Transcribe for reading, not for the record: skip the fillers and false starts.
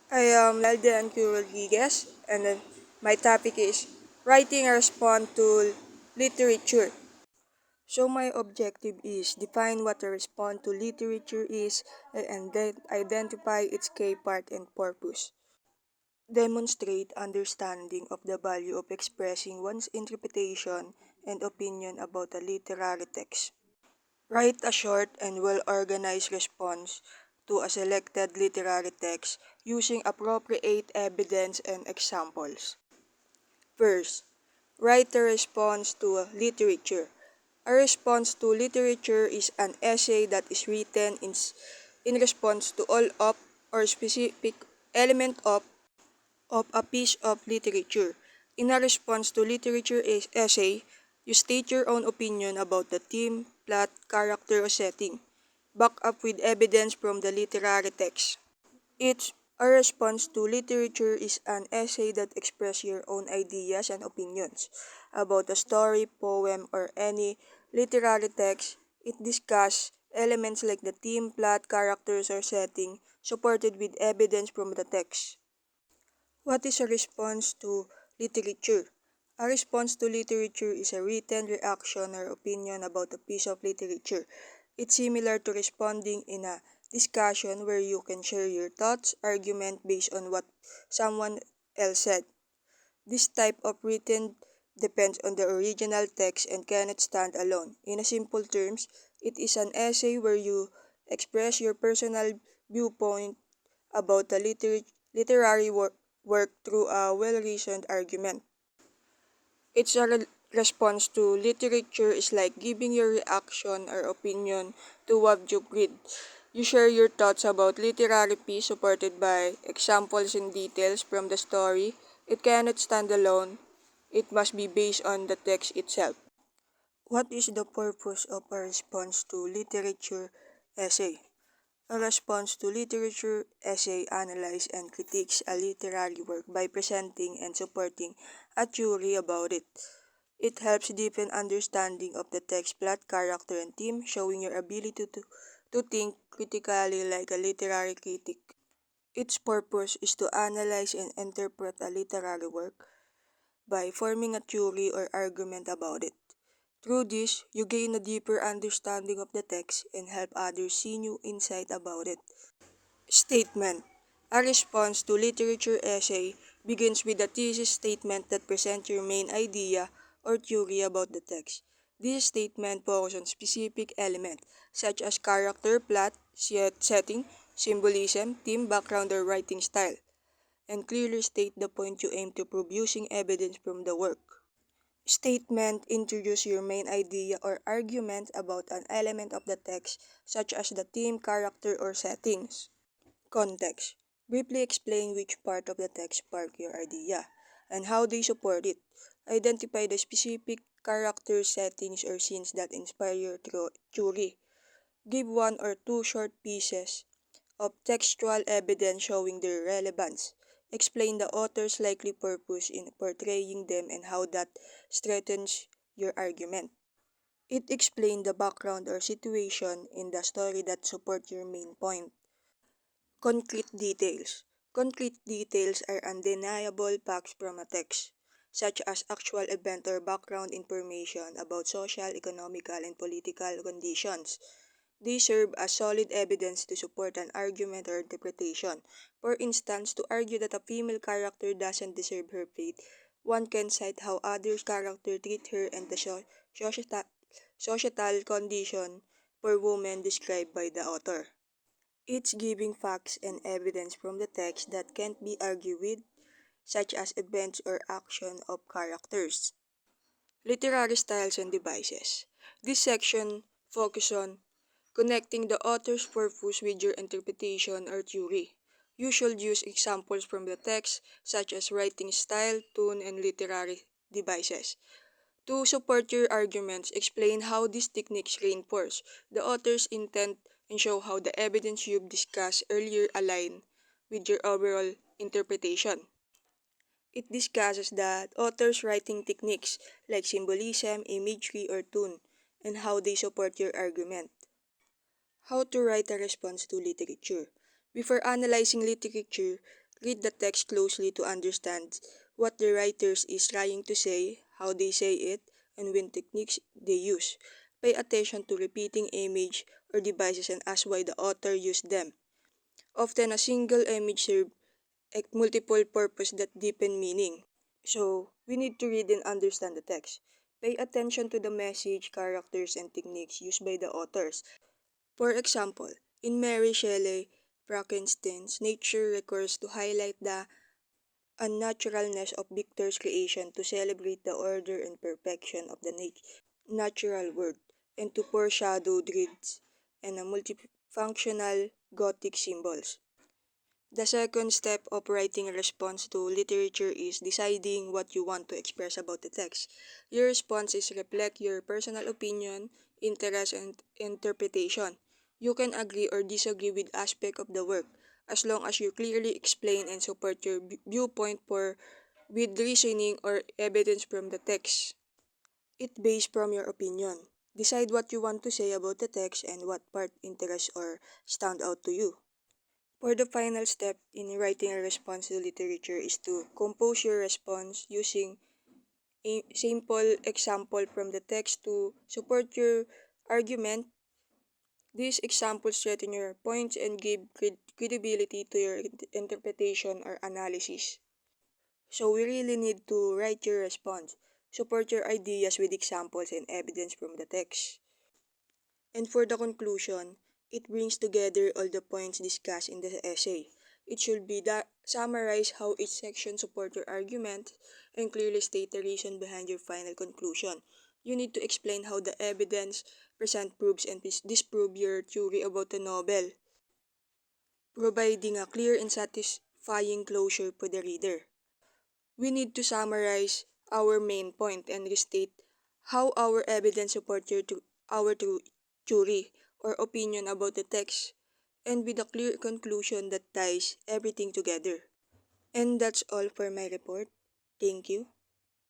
I am Lalde Q. Rodriguez, and then my topic is writing a response to literature. So my objective is define what a response to literature is and then identify its key part and purpose. Demonstrate understanding of the value of expressing one's interpretation and opinion about a literary text. Write a short and well-organized response to a selected literary text using appropriate evidence and examples. First, write a response to literature. A response to literature is an essay that is written in response to all of or specific element of a piece of literature. In a response to literature essay, you state your own opinion about the theme, plot, character, or setting, backed up with evidence from the literary text. Each a response to literature is an essay that expresses your own ideas and opinions about a story, poem, or any literary text. It discusses elements like the theme, plot, characters, or setting, supported with evidence from the text. What is a response to literature? A response to literature is a written reaction or opinion about a piece of literature. It's similar to responding in a discussion where you can share your thoughts, argument based on what someone else said. This type of written depends on the original text and cannot stand alone. In a simple terms, it is an essay where you express your personal viewpoint about a literary work through a well-reasoned argument. It's a response to literature is like giving your reaction or opinion to what you read. You share your thoughts about literary piece supported by examples and details from the story. It cannot stand alone. It must be based on the text itself. What is the purpose of a response to literature essay? A response to literature essay analyzes and critiques a literary work by presenting and supporting a theory about it. It helps deepen understanding of the text, plot, character, and theme, showing your ability to think critically like a literary critic. Its purpose is to analyze and interpret a literary work by forming a theory or argument about it. Through this, you gain a deeper understanding of the text and help others see new insight about it. Statement. A response to literature essay begins with a thesis statement that presents your main idea or theory about the text. This statement focuses on specific elements such as character, plot, setting, symbolism, theme, background, or writing style, and clearly state the point you aim to prove using evidence from the work. Statement introduce your main idea or argument about an element of the text such as the theme, character, or settings. Context. Briefly explain which part of the text sparked your idea and how they support it. Identify the specific characters, settings, or scenes that inspire your theory. Give one or two short pieces of textual evidence showing their relevance. Explain the author's likely purpose in portraying them and how that strengthens your argument. It explains the background or situation in the story that support your main point. Concrete details. Concrete details are undeniable facts from a text, such as actual event or background information about social, economical, and political conditions. They serve as solid evidence to support an argument or interpretation. For instance, to argue that a female character doesn't deserve her fate, one can cite how other characters treat her and the societal condition for women described by the author. It's giving facts and evidence from the text that can't be argued with, such as events or action of characters. Literary styles and devices. This section focuses on connecting the author's purpose with your interpretation or theory. You should use examples from the text, such as writing style, tone, and literary devices. To support your arguments, explain how these techniques reinforce the author's intent and show how the evidence you've discussed earlier align with your overall interpretation. It discusses the author's writing techniques like symbolism, imagery, or tone, and how they support your argument. How to write a response to literature. Before analyzing literature, Read the text closely to understand what the writers is trying to say, how they say it, and when techniques they use. Pay attention to repeating image or devices and ask why the author used them. Often a single image serves a multiple purpose that deepen meaning. So, we need to read and understand the text. Pay attention to the message, characters, and techniques used by the authors. For example, in Mary Shelley Frankenstein's nature recurs to highlight the unnaturalness of Victor's creation, to celebrate the order and perfection of the natural world, and to foreshadow dreads and multifunctional Gothic symbols. The second step of writing a response to literature is deciding what you want to express about the text. Your responses reflect your personal opinion, interest, and interpretation. You can agree or disagree with aspect of the work as long as you clearly explain and support your viewpoint for with reasoning or evidence from the text. It based from your opinion. Decide what you want to say about the text and what part interests or stand out to you. For the final step in writing a response to literature is to compose your response using a simple example from the text to support your argument. These examples strengthen your points and give credibility to your interpretation or analysis. So we really need to write your response. Support your ideas with examples and evidence from the text. And for the conclusion, it brings together all the points discussed in the essay. It should be that summarize how each section supports your argument and clearly state the reason behind your final conclusion. You need to explain how the evidence present proves and disprove your theory about the novel, providing a clear and satisfying closure for the reader. We need to summarize our main point and restate how our evidence supports our theory or opinion about the text, and with a clear conclusion that ties everything together. And that's all for my report. Thank you.